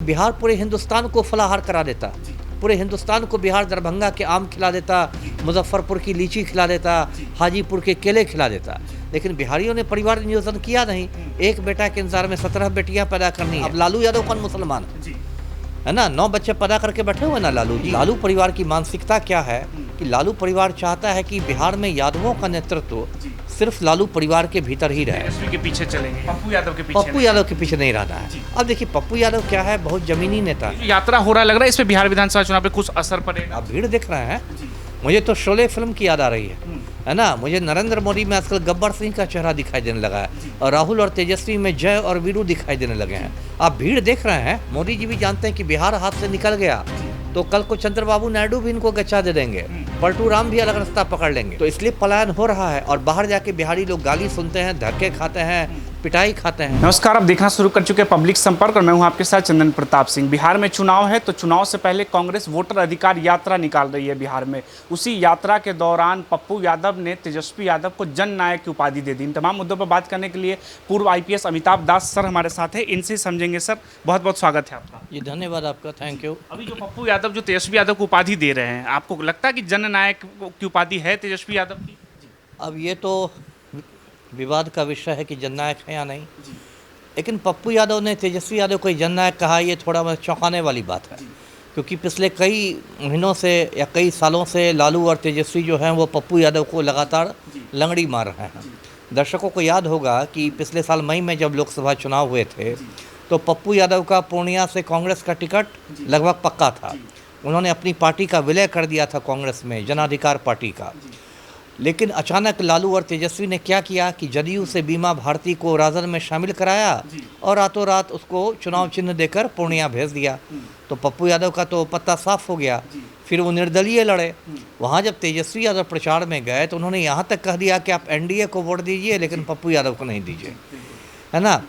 बिहार पूरे हिंदुस्तान को फलाहार करा देता, पूरे हिंदुस्तान को बिहार दरभंगा के आम खिला देता, मुजफ्फरपुर की लीची खिला देता, हाजीपुर के केले खिला देता। लेकिन बिहारियों ने परिवार नियोजन किया नहीं। एक बेटा के इंतजार में 17 बेटियां पैदा करनी। अब लालू यादव कौन मुसलमान है ना, 9 बच्चे पैदा करके बैठे हुए ना लालू जी। लालू परिवार की मानसिकता क्या है कि लालू परिवार चाहता है कि बिहार में यादवों का नेतृत्व सिर्फ लालू परिवार के भीतर ही रहे, तेजस्वी के पीछे चलेंगे, पप्पू यादव के पीछे पप्पू यादव के पीछे नहीं रहना है। अब देखिए पप्पू यादव क्या है, बहुत जमीनी नेता है। यात्रा हो रहा लग रहा है, इस पे बिहार विधानसभा चुनाव पे कुछ असर पड़ेगा? आप भीड़ देख रहे हैं, मुझे तो शोले फिल्म की याद आ रही है ना। मुझे नरेंद्र मोदी में आजकल गब्बर सिंह का चेहरा दिखाई देने लगा है, और राहुल और तेजस्वी में जय और वीरू दिखाई देने लगे हैं। आप भीड़ देख रहे हैं। मोदी जी भी जानते हैं कि बिहार हाथ से निकल गया तो कल को चंद्रबाबू नायडू भी इनको गच्चा दे देंगे, पलटू राम भी अलग रास्ता पकड़ लेंगे। तो इसलिए पलायन हो रहा है, और बाहर जाके बिहारी लोग गाली सुनते हैं, धक्के खाते हैं, पिटाई खाते हैं। नमस्कार, आप देखना शुरू कर चुके हैं पब्लिक संपर्क, और मैं हूं आपके साथ चंदन प्रताप सिंह। बिहार में चुनाव है, तो चुनाव से पहले कांग्रेस वोटर अधिकार यात्रा निकाल रही है बिहार में। उसी यात्रा के दौरान पप्पू यादव ने तेजस्वी यादव को जन नायक की उपाधि दे दी। इन तमाम मुद्दों पर बात करने के लिए पूर्व IPS अमिताभ दास सर हमारे साथ हैं, इनसे समझेंगे। सर बहुत बहुत स्वागत है आपका। जी धन्यवाद आपका, थैंक यू। अभी जो पप्पू यादव जो तेजस्वी यादव को उपाधि दे रहे हैं, आपको लगता है कि जन नायक की उपाधि है तेजस्वी यादव की? अब ये तो विवाद का विषय है कि जननायक है या नहीं, लेकिन पप्पू यादव ने तेजस्वी यादव को जननायक कहा, ये थोड़ा चौंकाने वाली बात है। क्योंकि पिछले कई महीनों से या कई सालों से लालू और तेजस्वी जो हैं वो पप्पू यादव को लगातार लंगड़ी मार रहे हैं। दर्शकों को याद होगा कि पिछले साल मई में जब लोकसभा चुनाव हुए थे तो पप्पू यादव का पूर्णिया से कांग्रेस का टिकट लगभग पक्का था। उन्होंने अपनी पार्टी का विलय कर दिया था कांग्रेस में, जन अधिकार पार्टी का। लेकिन अचानक लालू और तेजस्वी ने क्या किया कि जदयू से बीमा भारती को राजद में शामिल कराया और रातों रात उसको चुनाव चिन्ह देकर पूर्णिया भेज दिया। तो पप्पू यादव का तो पत्ता साफ हो गया। फिर वो निर्दलीय लड़े। वहाँ जब तेजस्वी यादव प्रचार में गए तो उन्होंने यहाँ तक कह दिया कि आप NDA को वोट दीजिए लेकिन पप्पू यादव को नहीं दीजिए, है ना।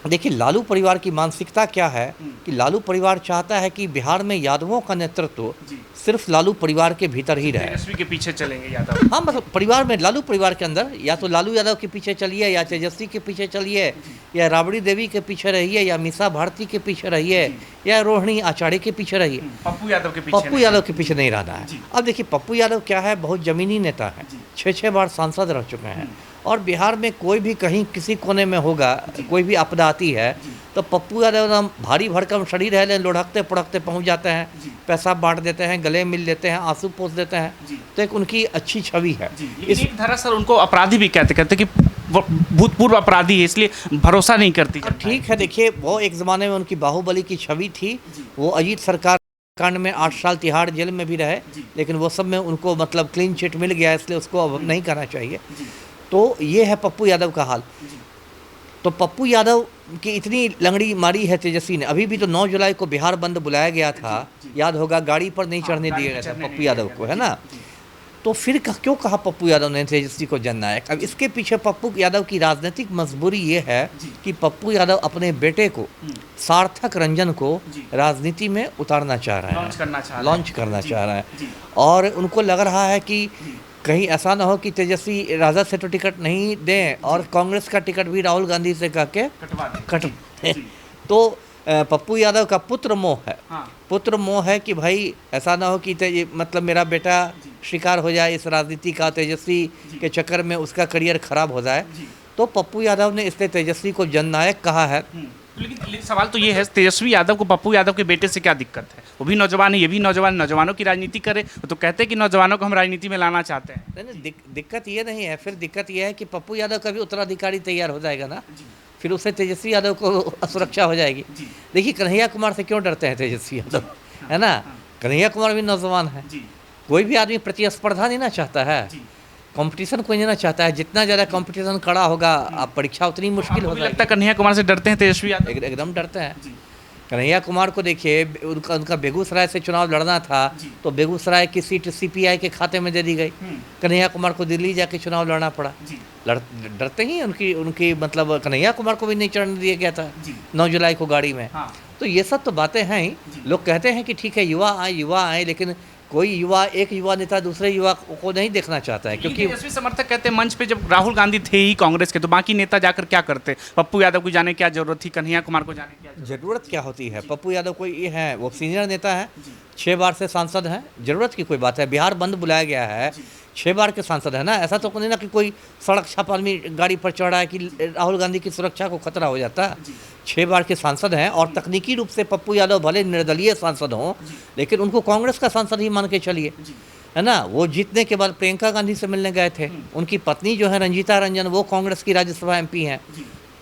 देखिए लालू परिवार की मानसिकता क्या है कि लालू परिवार चाहता है कि बिहार में यादवों का नेतृत्व सिर्फ लालू परिवार के भीतर ही रहे। तेजस्वी के पीछे चलेंगे यादव? हाँ, मतलब परिवार में, लालू परिवार के अंदर या तो लालू यादव के पीछे चलिए, या तेजस्वी के पीछे चलिए, या राबड़ी देवी के पीछे रहिए, या मीसा भारती के पीछे रहिए, या रोहिणी आचार्य के पीछे रहिए। पप्पू यादव के पीछे, पप्पू यादव के पीछे नहीं रहना है। अब देखिए पप्पू यादव क्या है, बहुत जमीनी नेता है, 6 बार सांसद रह चुके हैं। और बिहार में कोई भी कहीं किसी कोने में होगा, कोई भी आपदा आती है तो पप्पू यादव एकदम भारी भरकम शरीर है, लुढ़कते पुढ़कते पहुंच जाते हैं, पैसा बांट देते हैं, गले मिल लेते हैं, आंसू पोंछ देते हैं। तो एक उनकी अच्छी छवि है। इस धारा सर उनको अपराधी भी कहते कि भूतपूर्व अपराधी है, इसलिए भरोसा नहीं करती। ठीक है, देखिए वो एक ज़माने में उनकी बाहुबली की छवि थी। वो अजीत सरकार कांड में 8 साल तिहाड़ जेल में भी रहे, लेकिन वो सब में उनको मतलब क्लीन चिट मिल गया, इसलिए उसको अब नहीं करना चाहिए। तो ये है पप्पू यादव का हाल। तो पप्पू यादव की इतनी लंगड़ी मारी है तेजस्वी ने। अभी भी तो 9 जुलाई को बिहार बंद बुलाया गया था, याद होगा, गाड़ी पर नहीं चढ़ने दिया गया था पप्पू यादव को, है ना। तो फिर क्यों कहा पप्पू यादव ने तेजस्वी को जननायक? अब इसके पीछे पप्पू यादव की राजनीतिक मजबूरी ये है कि पप्पू यादव अपने बेटे को, सार्थक रंजन को, राजनीति में उतारना चाह रहे हैं, लॉन्च करना चाह रहे हैं। और उनको लग रहा है कि कहीं ऐसा ना हो कि तेजस्वी राजद से तो टिकट नहीं दें और कांग्रेस का टिकट भी राहुल गांधी से कह के कट तो पप्पू यादव का पुत्र मोह है। पुत्र मोह है कि भाई ऐसा ना हो कि मतलब मेरा बेटा शिकार हो जाए इस राजनीति का, तेजस्वी के चक्कर में उसका करियर खराब हो जाए। तो पप्पू यादव ने इसलिए तेजस्वी को जननायक कहा है। लेकिन सवाल तो ये है, तेजस्वी यादव को पप्पू यादव के बेटे से क्या दिक्कत है? वो भी नौजवान है, ये भी नौजवान, नौजवानों की राजनीति करे। वो तो कहते हैं कि नौजवानों को हम राजनीति में लाना चाहते हैं। नहीं, दिक्कत ये नहीं है। फिर दिक्कत ये है कि पप्पू यादव का भी उत्तराधिकारी तैयार हो जाएगा ना, फिर उससे तेजस्वी यादव को सुरक्षा हो जाएगी। देखिए कन्हैया कुमार से क्यों डरते हैं तेजस्वी यादव, है ना। कन्हैया कुमार भी नौजवान है। कोई भी आदमी प्रतिस्पर्धा नहीं ना चाहता है, कंपटीशन कोई नहीं ना चाहता है। जितना ज़्यादा कंपटीशन कड़ा होगा, आप परीक्षा उतनी मुश्किल हो लगता है कन्हैया कुमार से डरते हैं तेजस्वी यादव? एकदम डरते हैं। कन्हैया कुमार को देखिए, उनका बेगूसराय से चुनाव लड़ना था तो बेगूसराय की सीट CPI के खाते में दे दी गई। कन्हैया कुमार को दिल्ली जाके चुनाव लड़ना पड़ा। डरते ही उनकी मतलब कन्हैया कुमार को भी नहीं चढ़ने दिया गया था 9 जुलाई को गाड़ी में। तो ये सब तो बातें हैं ही। लोग कहते हैं कि ठीक है युवा आए, लेकिन कोई युवा, एक युवा नेता दूसरे युवा को नहीं देखना चाहता है, क्योंकि तेजस्वी समर्थक कहते हैं मंच पे जब राहुल गांधी थे ही कांग्रेस के, तो बाकी नेता जाकर क्या करते? पप्पू यादव को जाने क्या जरूरत थी, कन्हैया कुमार को जाने क्या जरूरत क्या होती है? पप्पू यादव कोई ये है, वो सीनियर नेता है, 6 बार से सांसद हैं, जरूरत की कोई बात है? बिहार बंद बुलाया गया है, 6 बार के सांसद है ना, ऐसा तो नहीं ना कि कोई सड़क छाप आदमी गाड़ी पर चढ़ा है कि राहुल गांधी की सुरक्षा को खतरा हो जाता है। 6 बार के सांसद हैं, और तकनीकी रूप से पप्पू यादव भले निर्दलीय सांसद हों, लेकिन उनको कांग्रेस का सांसद ही मान के चलिए, है ना। वो जीतने के बाद प्रियंका गांधी से मिलने गए थे, उनकी पत्नी जो है रंजीता रंजन, वो कांग्रेस की राज्यसभा MP हैं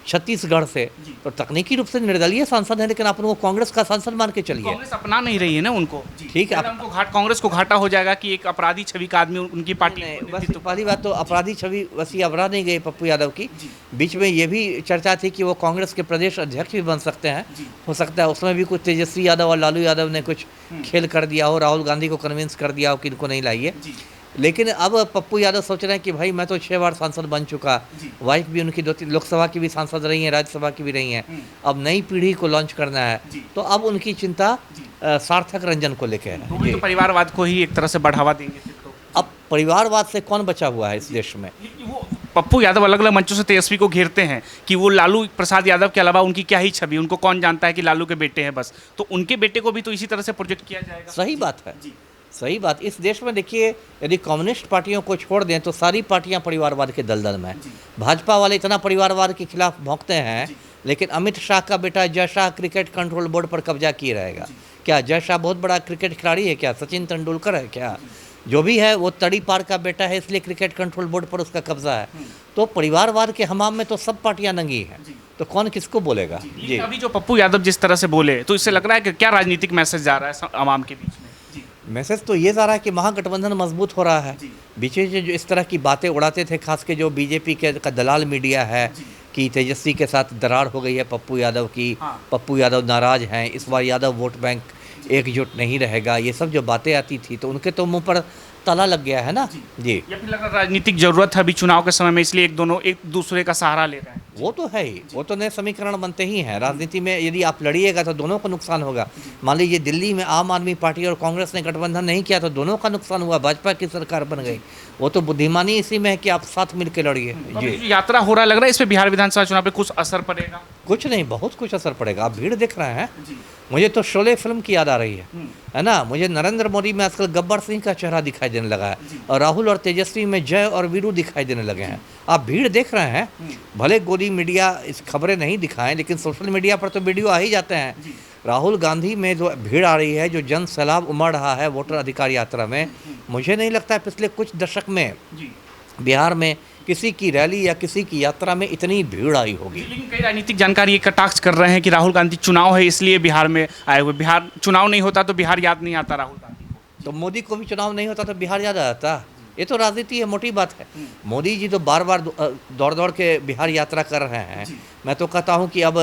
छत्तीसगढ़ से, तो तकनीकी रूप से निर्दलीय सांसद है, लेकिन आप उनको कांग्रेस का सांसद मान के चलिए। कांग्रेस अपना नहीं रही है ना उनको, ठीक है, उनको कांग्रेस को घाटा हो जाएगा कि एक अपराधी छवि का आदमी उनकी पार्टी बस पहली बात तो अपराधी छवि वैसी अबरा नहीं गई पप्पू यादव की। बीच में ये भी चर्चा थी कि वो कांग्रेस के प्रदेश अध्यक्ष भी बन सकते हैं, हो सकता है उसमें भी कुछ तेजस्वी यादव और लालू यादव ने कुछ खेल कर दिया हो, राहुल गांधी को कन्विंस कर दिया हो कि इनको नहीं लाइए। लेकिन अब पप्पू यादव सोच रहे हैं कि भाई मैं तो 6 बार सांसद बन चुका, वाइफ भी उनकी 2-3 लोकसभा की भी सांसद रही हैं, राज्यसभा की भी रही हैं, अब नई पीढ़ी को लॉन्च करना है, तो अब उनकी चिंता सार्थक रंजन को लेकर है। तो परिवारवाद को ही एक तरह से बढ़ावा देंगे फिर तो। अब परिवारवाद से कौन बचा हुआ है इस देश में? वो पप्पू यादव अलग अलग मंचों से तेजस्वी को घेरते हैं कि वो लालू प्रसाद यादव के अलावा उनकी क्या ही छवि, उनको कौन जानता है कि लालू के बेटे हैं बस, तो उनके बेटे को भी तो इसी तरह से प्रोजेक्ट किया जाएगा। सही बात है, सही बात। इस देश में देखिए, यदि कम्युनिस्ट पार्टियों को छोड़ दें तो सारी पार्टियां परिवारवाद के दलदल में हैं। भाजपा वाले इतना परिवारवाद के खिलाफ भौंकते हैं, लेकिन अमित शाह का बेटा Jay Shah cricket control board पर कब्जा किए रहेगा। क्या जय शाह बहुत बड़ा क्रिकेट खिलाड़ी है क्या? सचिन तेंदुलकर है क्या? जो भी है वो तड़ी पार का बेटा है, इसलिए क्रिकेट कंट्रोल बोर्ड पर उसका कब्जा है। तो परिवारवाद के हमाम में तो सब पार्टियां नंगी हैं, तो कौन किसको बोलेगा? जी, अभी जो पप्पू यादव जिस तरह से बोले, तो इससे लग रहा है कि क्या राजनीतिक मैसेज जा रहा है आवाम के बीच में? मैसेज तो ये जा रहा है कि महागठबंधन मजबूत हो रहा है। बीच में जो इस तरह की बातें उड़ाते थे, खास के जो बीजेपी के का दलाल मीडिया है कि तेजस्वी के साथ दरार हो गई है पप्पू यादव की, पप्पू यादव नाराज हैं, इस बार यादव वोट बैंक एकजुट नहीं रहेगा, ये सब जो बातें आती थी तो उनके तो मुंह पर ताला लग गया है ना। जी, या फिर लग रहा राजनीतिक जरूरत है अभी चुनाव के समय में, इसलिए एक दूसरे का सहारा ले रहे हैं। वो तो है ही, वो तो नए समीकरण बनते ही हैं राजनीति में। यदि आप लड़िएगा तो दोनों को नुकसान होगा। मान लीजिए दिल्ली में आम आदमी पार्टी और कांग्रेस ने गठबंधन नहीं किया तो दोनों का नुकसान हुआ, भाजपा की सरकार बन गई। वो तो बुद्धिमानी इसी में है कि आप साथ मिलकर लड़िए। जी, यात्रा हो रहा है, लग रहा है इस पे बिहार विधानसभा चुनाव पे कुछ असर पड़ेगा? कुछ नहीं, बहुत कुछ असर पड़ेगा। आप भीड़ देख रहे हैं, मुझे तो शोले फिल्म की याद आ रही है ना। मुझे नरेंद्र मोदी में आजकल गब्बर सिंह का चेहरा दिखाई देने लगा है, और राहुल और तेजस्वी में जय और वीरू दिखाई देने लगे हैं। आप भीड़ देख रहे हैं, भले गोदी मीडिया इस खबरें नहीं दिखाएं, लेकिन सोशल मीडिया पर तो वीडियो आ ही जाते हैं। राहुल गांधी में जो भीड़ आ रही है, जो जन सैलाब उमड़ रहा है वोटर अधिकार यात्रा में, मुझे नहीं लगता है पिछले कुछ दशक में बिहार में किसी की रैली या किसी की यात्रा में इतनी भीड़ आई होगी। लेकिन कई राजनीतिक जानकारी ये कटाक्ष कर रहे हैं कि राहुल गांधी चुनाव है इसलिए बिहार में आए हुए, बिहार चुनाव नहीं होता तो बिहार याद नहीं आता राहुल गांधी को। तो मोदी को भी चुनाव नहीं होता तो बिहार याद आता? ये तो राजनीति है, मोटी बात है। मोदी जी तो बार बार दौड़ दौड़ के बिहार यात्रा कर रहे हैं। मैं तो कहता हूँ कि अब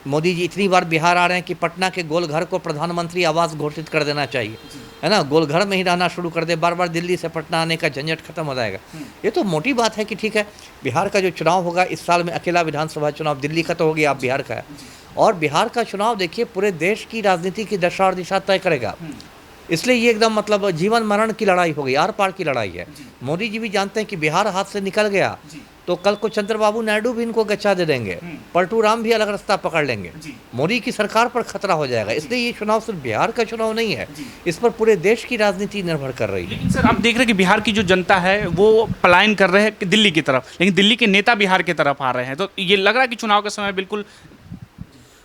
मोदी जी इतनी बार बिहार आ रहे हैं कि पटना के गोलघर को प्रधानमंत्री आवास घोषित कर देना चाहिए, है ना। गोलघर में ही रहना शुरू कर दे, बार बार दिल्ली से पटना आने का झंझट खत्म हो जाएगा। ये तो मोटी बात है कि ठीक है, बिहार का जो चुनाव होगा इस साल में अकेला विधानसभा चुनाव, दिल्ली का तो हो गया, आप बिहार का है। और बिहार का चुनाव देखिए पूरे देश की राजनीति की दशा और दिशा तय करेगा। इसलिए ये एकदम मतलब जीवन मरण की लड़ाई हो गई, आर पार की लड़ाई है। मोदी जी भी जानते हैं कि बिहार हाथ से निकल गया तो कल को चंद्रबाबू नायडू भी इनको गच्चा दे देंगे, पलटू राम भी अलग रास्ता पकड़ लेंगे, मोदी की सरकार पर खतरा हो जाएगा। इसलिए ये चुनाव सिर्फ बिहार का चुनाव नहीं है, इस पर पूरे देश की राजनीति निर्भर कर रही है। लेकिन सर आप देख रहे हैं कि बिहार की जो जनता है वो पलायन कर रहे हैं दिल्ली की तरफ, लेकिन दिल्ली के नेता बिहार की तरफ आ रहे हैं, तो ये लग रहा है कि चुनाव के समय बिल्कुल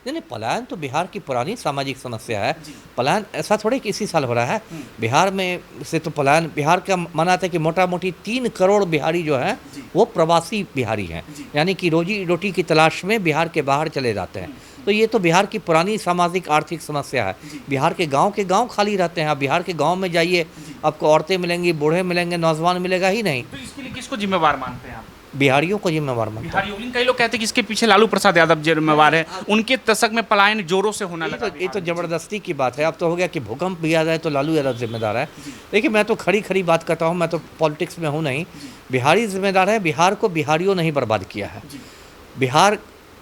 नहीं, पलायन तो बिहार की पुरानी सामाजिक समस्या है। पलायन ऐसा थोड़े कि इसी साल हो रहा है। बिहार में से तो पलायन, बिहार का माना था कि मोटा मोटी 3 करोड़ बिहारी जो हैं वो प्रवासी बिहारी हैं, यानी कि रोजी रोटी की तलाश में बिहार के बाहर चले जाते हैं। तो ये तो बिहार की पुरानी सामाजिक आर्थिक समस्या है। बिहार के गांव खाली रहते हैं। आप बिहार के गांव में जाइए, आपको औरतें मिलेंगी, बूढ़े मिलेंगे, नौजवान मिलेगा ही नहीं। तो इसके लिए किसको जिम्मेवार मानते हैं आप? बिहारियों को जिम्मेवार मानते हैं। बिहारियों, कई लोग कहते हैं कि इसके पीछे लालू प्रसाद यादव जिम्मेवार है, उनके दशक में पलायन जोरों से होना लगा। ये तो जबरदस्ती की बात है। अब तो हो गया कि भूकंप भी आ जाए तो लालू यादव जिम्मेदार है। देखिए, मैं तो खरी बात करता हूँ, मैं तो पॉलिटिक्स में हूँ नहीं। बिहारी जिम्मेदार है। बिहार को बिहारियों ने ही बर्बाद किया है। बिहार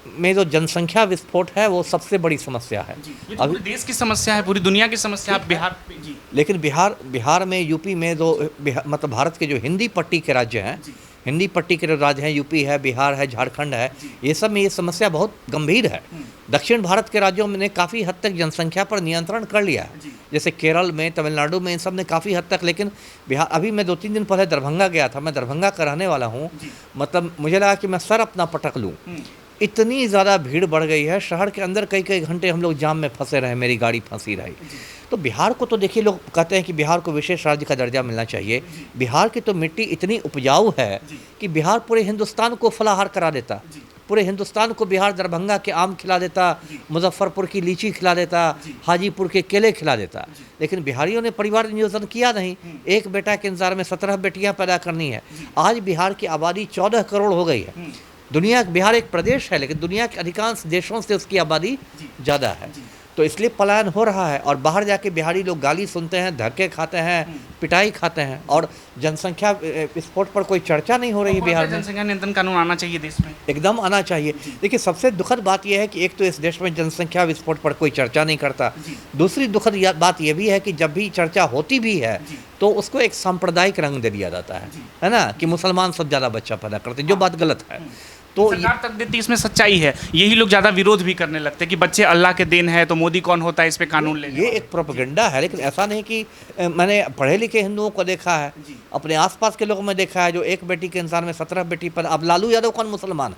में जो जनसंख्या विस्फोट है वो सबसे बड़ी समस्या है। ये तो पूरे देश की समस्या है, पूरी दुनिया की समस्या है। बिहार जी, लेकिन बिहार में, यूपी में जो मतलब भारत के जो हिंदी पट्टी के राज्य हैं, हिंदी पट्टी के जो राज्य हैं, यूपी है, बिहार है, झारखंड है, ये सब में ये समस्या बहुत गंभीर है। दक्षिण भारत के राज्यों में ने काफ़ी हद तक जनसंख्या पर नियंत्रण कर लिया है, जैसे केरल में, तमिलनाडु में, इन सब ने काफ़ी हद तक। लेकिन बिहार, अभी मैं 2-3 दिन पहले दरभंगा गया था, मैं दरभंगा का रहने वाला हूँ, मतलब मुझे लगा कि मैं सर अपना पटक लूँ, इतनी ज़्यादा भीड़ बढ़ गई है। शहर के अंदर कई कई घंटे हम लोग जाम में फंसे रहे, मेरी गाड़ी फंसी रही। तो बिहार को तो देखिए, लोग कहते हैं कि बिहार को विशेष राज्य का दर्जा मिलना चाहिए। बिहार की तो मिट्टी इतनी उपजाऊ है कि बिहार पूरे हिंदुस्तान को फलाहार करा देता, पूरे हिंदुस्तान को बिहार दरभंगा के आम खिला देता, मुजफ्फरपुर की लीची खिला देता, हाजीपुर के केले खिला देता। लेकिन बिहारियों ने परिवार नियोजन किया नहीं। एक बेटा के इंतजार में 17 बेटियां पैदा करनी है। आज बिहार की आबादी 14 करोड़ हो गई है। बिहार एक प्रदेश है, लेकिन दुनिया के अधिकांश देशों से उसकी आबादी ज़्यादा है। तो इसलिए पलायन हो रहा है, और बाहर जाके बिहारी लोग गाली सुनते हैं, धक्के खाते हैं, पिटाई खाते हैं, और जनसंख्या विस्फोट पर कोई चर्चा नहीं हो रही है बिहार में। जनसंख्या नियंत्रण कानून आना चाहिए देश में, एकदम आना चाहिए। देखिए, सबसे दुखद बात यह है कि एक तो इस देश में जनसंख्या विस्फोट पर कोई चर्चा नहीं करता। दूसरी दुखद बात यह भी है कि जब भी चर्चा होती भी है तो उसको एक सांप्रदायिक रंग दे दिया जाता है ना, कि मुसलमान सब ज़्यादा बच्चा पैदा करते हैं, जो बात गलत है। तो सरकार तक देती, इसमें सच्चाई है। यही लोग ज़्यादा विरोध भी करने लगते हैं कि बच्चे अल्लाह के देन है, तो मोदी कौन होता है इस पे कानून लेने। ये एक प्रोपेगेंडा है। लेकिन ऐसा नहीं कि मैंने पढ़े लिखे हिंदुओं को देखा है, अपने आसपास के लोगों में देखा है, जो एक बेटी के इंसान में 17 बेटी पैदा। अब लालू यादव कौन मुसलमान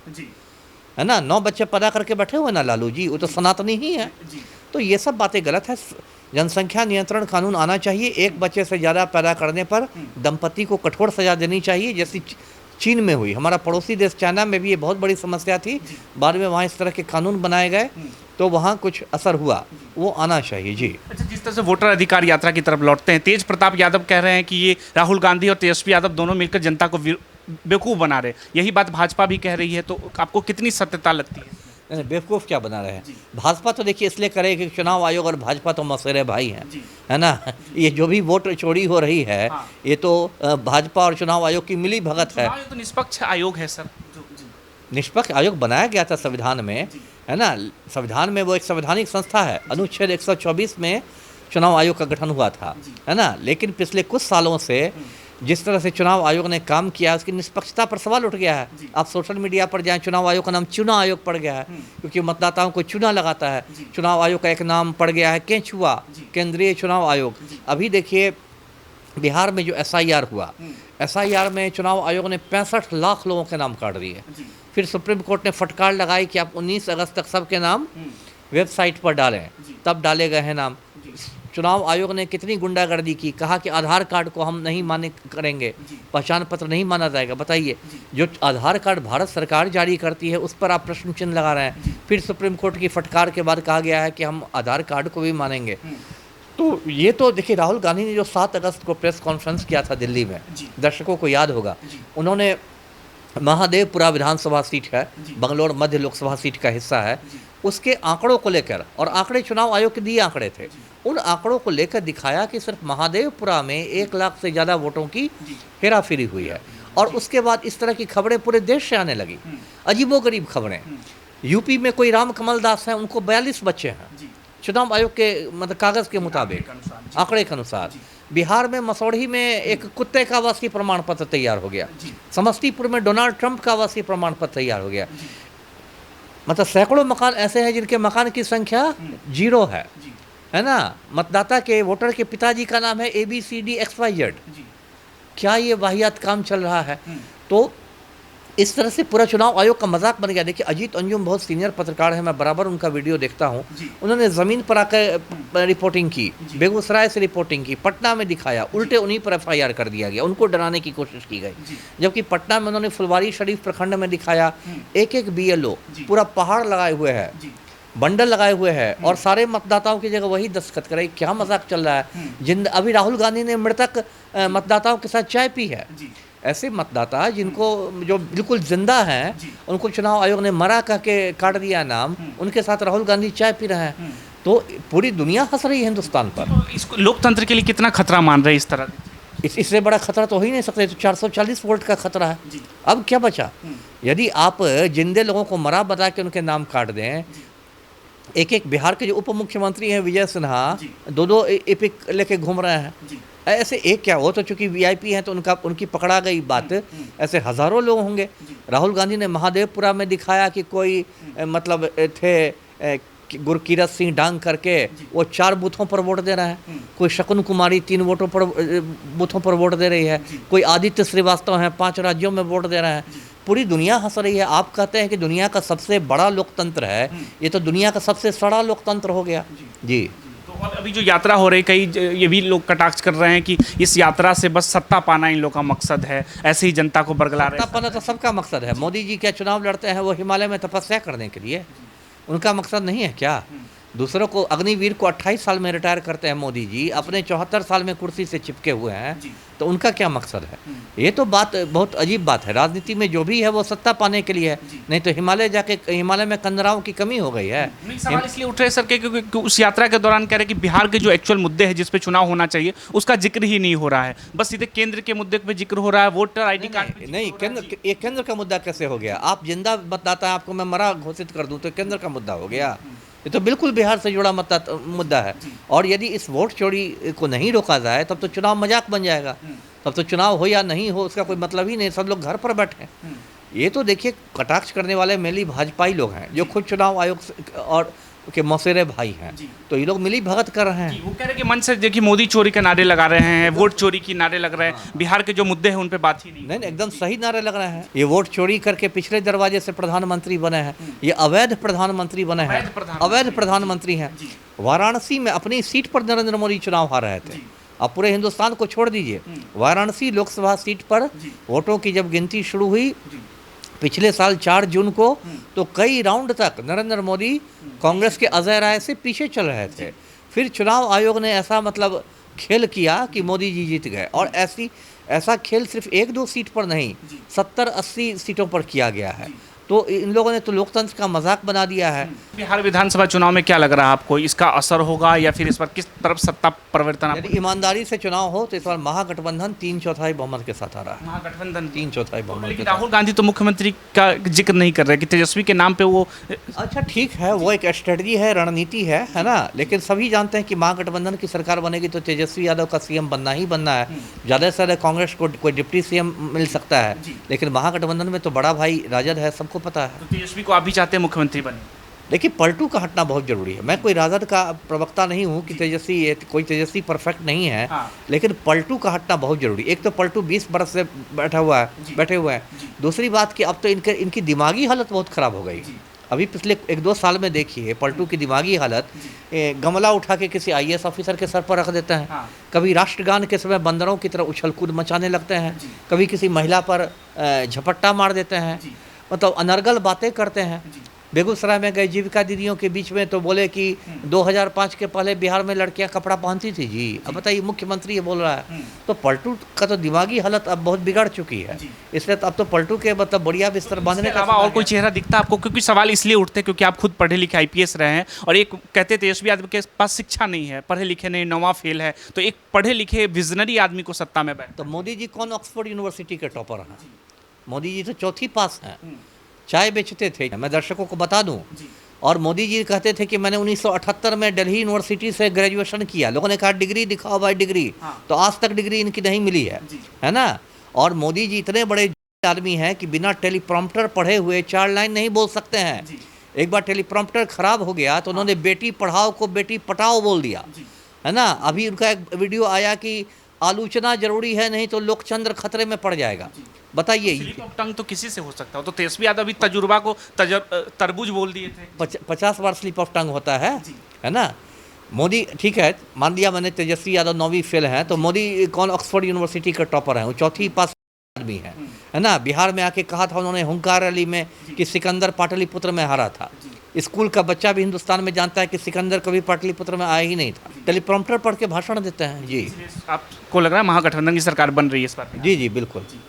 है ना, 9 बच्चे पैदा करके बैठे हुए ना लालू जी, वो तो सनातनी ही है। तो ये सब बातें गलत है। जनसंख्या नियंत्रण कानून आना चाहिए। एक बच्चे से ज़्यादा पैदा करने पर दंपति को कठोर सजा देनी चाहिए, जैसी चीन में हुई। हमारा पड़ोसी देश चाइना में भी ये बहुत बड़ी समस्या थी। बाद में वहाँ इस तरह के कानून बनाए गए तो वहाँ कुछ असर हुआ, वो आना चाहिए। जी अच्छा, जिस तरह से वोटर अधिकार यात्रा की तरफ लौटते हैं, तेज प्रताप यादव कह रहे हैं कि ये राहुल गांधी और तेजस्वी यादव दोनों मिलकर जनता को बेवकूफ़ बना रहे। यही बात भाजपा भी कह रही है, तो आपको कितनी सत्यता लगती है? बेवकूफ़ क्या बना रहे हैं? भाजपा तो देखिए इसलिए करे कि चुनाव आयोग और भाजपा तो मौसेरे भाई हैं, है ना। ये जो भी वोट चोरी हो रही है, ये तो भाजपा और चुनाव आयोग की मिली भगत है। तो निष्पक्ष आयोग है सर। निष्पक्ष आयोग बनाया गया था संविधान में, है ना। संविधान में वो एक संवैधानिक संस्था है। अनुच्छेद 124 में चुनाव आयोग का गठन हुआ था, है ना। लेकिन पिछले कुछ सालों से जिस तरह से चुनाव आयोग ने काम किया, उसकी निष्पक्षता पर सवाल उठ गया है। आप सोशल मीडिया पर जाएं, चुनाव आयोग का नाम चुनाव आयोग पड़ गया है, क्योंकि मतदाताओं को चुना लगाता है। चुनाव आयोग का एक नाम पड़ गया है केंचुआ, केंद्रीय चुनाव आयोग। अभी देखिए बिहार में जो SIR हुआ, SIR में चुनाव आयोग ने 65 लाख लोगों के नाम काट दिए। फिर सुप्रीम कोर्ट ने फटकार लगाई कि आप 19 अगस्त तक सबके नाम वेबसाइट पर डालें, तब डाले गए हैं नाम। चुनाव आयोग ने कितनी गुंडागर्दी की, कहा कि आधार कार्ड को हम नहीं मान्य करेंगे, पहचान पत्र नहीं माना जाएगा। बताइए, जो आधार कार्ड भारत सरकार जारी करती है उस पर आप प्रश्न चिन्ह लगा रहे हैं। फिर सुप्रीम कोर्ट की फटकार के बाद कहा गया है कि हम आधार कार्ड को भी मानेंगे। तो ये तो देखिए, राहुल गांधी ने जो 7 अगस्त को प्रेस कॉन्फ्रेंस किया था दिल्ली में, दर्शकों को याद होगा, उन्होंने महादेवपुरा विधानसभा सीट है, बंगलौर मध्य लोकसभा सीट का हिस्सा है, उसके आंकड़ों को लेकर, और आंकड़े चुनाव आयोग के दिए आंकड़े थे, उन आंकड़ों को लेकर दिखाया कि सिर्फ महादेवपुरा में 1 लाख से ज़्यादा वोटों की हेराफेरी हुई है। और उसके बाद इस तरह की खबरें पूरे देश से आने लगी, अजीबोगरीब खबरें। यूपी में कोई राम कमल दास हैं, उनको 42 बच्चे हैं चुनाव आयोग के मतलब कागज़ के मुताबिक, आंकड़े के अनुसार। बिहार में मसौढ़ी में एक कुत्ते का आवासीय प्रमाण पत्र तैयार हो गया। समस्तीपुर में डोनाल्ड ट्रंप का आवासीय प्रमाण पत्र तैयार हो गया। मतलब सैकड़ों मकान ऐसे हैं जिनके मकान की संख्या 0 है ना। मतदाता के, वोटर के पिताजी का नाम है ABCDXYZ। क्या ये वाहियात काम चल रहा है? तो इस तरह से पूरा चुनाव आयोग का मजाक बन गया। देखिए, अजीत अंजुम बहुत सीनियर पत्रकार है, मैं बराबर उनका वीडियो देखता हूँ। उन्होंने ज़मीन पर आकर रिपोर्टिंग की, बेगूसराय से रिपोर्टिंग की, पटना में दिखाया, उल्टे उन्हीं पर FIR कर दिया गया, उनको डराने की कोशिश की गई। जबकि पटना में उन्होंने फुलवारी शरीफ प्रखंड में दिखाया, एक BLO पूरा पहाड़ लगाए हुए है, बंडल लगाए हुए हैं, और सारे मतदाताओं की जगह वही दस्तखत कराई। क्या मजाक चल रहा है? अभी राहुल गांधी ने मृतक मतदाताओं के साथ चाय पी है। ऐसे मतदाता जिनको, जो बिल्कुल जिंदा हैं, उनको चुनाव आयोग ने मरा कह के काट दिया नाम, उनके साथ राहुल गांधी चाय पी रहे हैं। तो पूरी दुनिया हंस रही है हिंदुस्तान पर। इसको लोकतंत्र के लिए कितना खतरा मान रहे हैं इस तरह? इससे बड़ा खतरा तो हो ही नहीं सकता, तो 440 वोल्ट का खतरा है। अब क्या बचा? यदि आप जिंदे लोगों को मरा बता के उनके नाम काट दें, एक बिहार के जो उप मुख्यमंत्री हैं विजय सिन्हा, दो एपिक लेके घूम रहे हैं। ऐसे एक क्या, वो तो चूंकि वीआईपी हैं तो उनकी पकड़ा गई बात, ऐसे हजारों लोग होंगे। राहुल गांधी ने महादेवपुरा में दिखाया कि कोई मतलब थे गुरकीरत सिंह डांग करके, वो 4 बूथों पर वोट दे रहा है। कोई शकुन कुमारी 3 बूथों पर वोट दे रही है। कोई आदित्य श्रीवास्तव हैं 5 राज्यों में वोट दे रहे हैं। पूरी दुनिया हंस रही है। आप कहते हैं कि दुनिया का सबसे बड़ा लोकतंत्र है, ये तो दुनिया का सबसे सड़ा लोकतंत्र हो गया जी। तो और अभी जो यात्रा हो रही, कई ये भी लोग कटाक्ष कर रहे हैं कि इस यात्रा से बस सत्ता पाना इन लोग का मकसद है, ऐसे ही जनता को बरगला रहे हैं। सत्ता पाना तो सबका मकसद है। मोदी जी क्या चुनाव लड़ते हैं वो हिमालय में तपस्या करने के लिए? उनका मकसद नहीं है क्या? दूसरों को, अग्निवीर को 28 साल में रिटायर करते हैं मोदी जी, अपने 74 साल में कुर्सी से चिपके हुए हैं, तो उनका क्या मकसद है? ये तो बात बहुत अजीब बात है। राजनीति में जो भी है वो सत्ता पाने के लिए है, नहीं तो हिमालय में कंदराओं की कमी हो गई है। सवाल इसलिए उठ रहे सर क्योंकि उस यात्रा के दौरान कह रहे कि बिहार के जो एक्चुअल मुद्दे हैं जिस पे चुनाव होना चाहिए उसका जिक्र ही नहीं हो रहा है, बस सीधे केंद्र के मुद्दे पे जिक्र हो रहा है, वोटर आईडी कार्ड। नहीं, केंद्र का मुद्दा कैसे हो गया? आप जिंदा मतदाता है, आपको मैं मरा घोषित कर दूं तो केंद्र का मुद्दा हो गया? ये तो बिल्कुल बिहार से जुड़ा मुद्दा है। और यदि इस वोट चोरी को नहीं रोका जाए तब तो चुनाव मजाक बन जाएगा। तब तो चुनाव हो या नहीं हो उसका कोई मतलब ही नहीं, सब लोग घर पर बैठे। ये तो देखिए, कटाक्ष करने वाले मेनली भाजपाई लोग हैं जो खुद चुनाव आयोग और के मौसेरे भाई हैं, तो ये लोग मिली भगत कर रहे हैं। वो कह रहे कि मन से देखिए मोदी चोरी के नारे लगा रहे हैं, वोट चोरी की नारे लग रहे हैं, बिहार के जो मुद्दे हैं उन पे बात ही नहीं। एकदम सही नारे लग रहे हैं। ये वोट चोरी करके पिछले दरवाजे से प्रधानमंत्री बने हैं, ये अवैध प्रधानमंत्री बने हैं, अवैध प्रधानमंत्री हैं। वाराणसी में अपनी सीट पर नरेंद्र मोदी चुनाव हार रहे थे। अब पूरे हिंदुस्तान को छोड़ दीजिए, वाराणसी लोकसभा सीट पर वोटों की जब गिनती शुरू हुई पिछले साल 4 जून को, तो कई राउंड तक नरेंद्र मोदी कांग्रेस के अजय राय से पीछे चल रहे थे। फिर चुनाव आयोग ने ऐसा मतलब खेल किया कि मोदी जी जीत गए। और ऐसा खेल सिर्फ 1-2 सीट पर नहीं, 70-80 सीटों पर किया गया है। तो इन लोगों ने तो लोकतंत्र का मजाक बना दिया है। बिहार विधानसभा चुनाव में क्या लग रहा है आपको, इसका असर होगा या फिर इस बार किस तरफ सत्ता परिवर्तन? यदि ईमानदारी से चुनाव हो तो इस बार महागठबंधन 3/4 बहुमत के साथ आ रहा है। महागठबंधन 3/4 बहुमत। लेकिन राहुल गांधी तो मुख्यमंत्री का जिक्र नहीं कर रहे कि तेजस्वी के नाम पे वो। अच्छा ठीक है, वो एक स्ट्रेटजी है, रणनीति है ना। लेकिन सभी जानते हैं कि महागठबंधन की सरकार बनेगी तो तेजस्वी यादव का सीएम बनना ही बनना है। ज़्यादा से ज़्यादा कांग्रेस को कोई डिप्टी सीएम मिल सकता है, लेकिन महागठबंधन में तो बड़ा भाई राजद है, सबको पता है। तो तेजस्वी को आप भी चाहते हैं मुख्यमंत्री बने? देखिए, पलटू का हटना बहुत जरूरी है। मैं कोई राजद का प्रवक्ता नहीं हूँ कि कोई तेजस्वी परफेक्ट नहीं है, लेकिन पलटू का हटना बहुत जरूरी। एक तो पलटू 20 बरस से बैठे हुए हैं। दूसरी बात कि अब तो इनकी दिमागी हालत बहुत ख़राब हो गई। अभी पिछले 1-2 साल में देखिए पलटू की दिमागी हालत, गमला उठा के किसी IAS ऑफिसर के सर पर रख देते हैं, कभी राष्ट्रगान के समय बंदरों की तरह उछल कूद मचाने लगते हैं, कभी किसी महिला पर झपट्टा मार देते हैं, मतलब अनर्गल बातें करते हैं। बेगूसराय में गए जीविका दीदियों के बीच में तो बोले कि 2005 के पहले बिहार में लड़कियां कपड़ा पहनती थी जी। अब बताइए, मुख्यमंत्री ये बोल रहा है। तो पलटू का तो दिमागी हालत अब बहुत बिगड़ चुकी है, इसलिए अब तो पलटू के मतलब बढ़िया बिस्तर बांधने का और कोई चेहरा दिखता आपको? क्योंकि सवाल इसलिए उठते हैं क्योंकि आप खुद पढ़े लिखे IPS रहे हैं, और एक कहते तेजस्वी यादव के पास शिक्षा नहीं है, पढ़े लिखे नहीं, 9वां फेल है, तो एक पढ़े लिखे विजनरी आदमी को सत्ता में बैठ। तो मोदी जी कौन ऑक्सफोर्ड यूनिवर्सिटी के टॉपर हैं? मोदी जी तो 4थी पास हैं, चाय बेचते थे, मैं दर्शकों को बता दूं। और मोदी जी कहते थे कि मैंने 1978 में दिल्ली यूनिवर्सिटी से ग्रेजुएशन किया। लोगों ने कहा डिग्री दिखाओ भाई डिग्री, तो आज तक डिग्री इनकी नहीं मिली है ना। और मोदी जी इतने बड़े आदमी हैं कि बिना टेलीप्रॉम्प्टर पढ़े हुए 4 लाइन नहीं बोल सकते हैं। एक बार टेलीप्रॉम्प्टर खराब हो गया तो उन्होंने बेटी पढ़ाओ को बेटी पटाओ बोल दिया, है ना। अभी उनका एक वीडियो आया कि आलोचना जरूरी है, नहीं तो लोकतंत्र खतरे में पड़ जाएगा। बताइए, स्लिप ऑफ टंग तो किसी से हो सकता हो, तो तेजस्वी यादव भी तजुर्बा को तरबूज बोल दिए थे। 50 बार स्लिप ऑफ टंग होता है ना। मोदी ठीक है, मान लिया मैंने तेजस्वी यादव 9वीं फेल हैं, तो मोदी कौन ऑक्सफोर्ड यूनिवर्सिटी का टॉपर है, वो 4थी पास आदमी है ना। बिहार में आके कहा था उन्होंने हुंकार रैली में कि सिकंदर पाटलिपुत्र में हारा था। स्कूल का बच्चा भी हिंदुस्तान में जानता है कि सिकंदर कभी पाटलिपुत्र में आया ही नहीं था। टेलीप्रॉम्प्टर पढ़ के भाषण देते हैं जी। आपको लग रहा है महागठबंधन की सरकार बन रही है इस बार? जी बिल्कुल।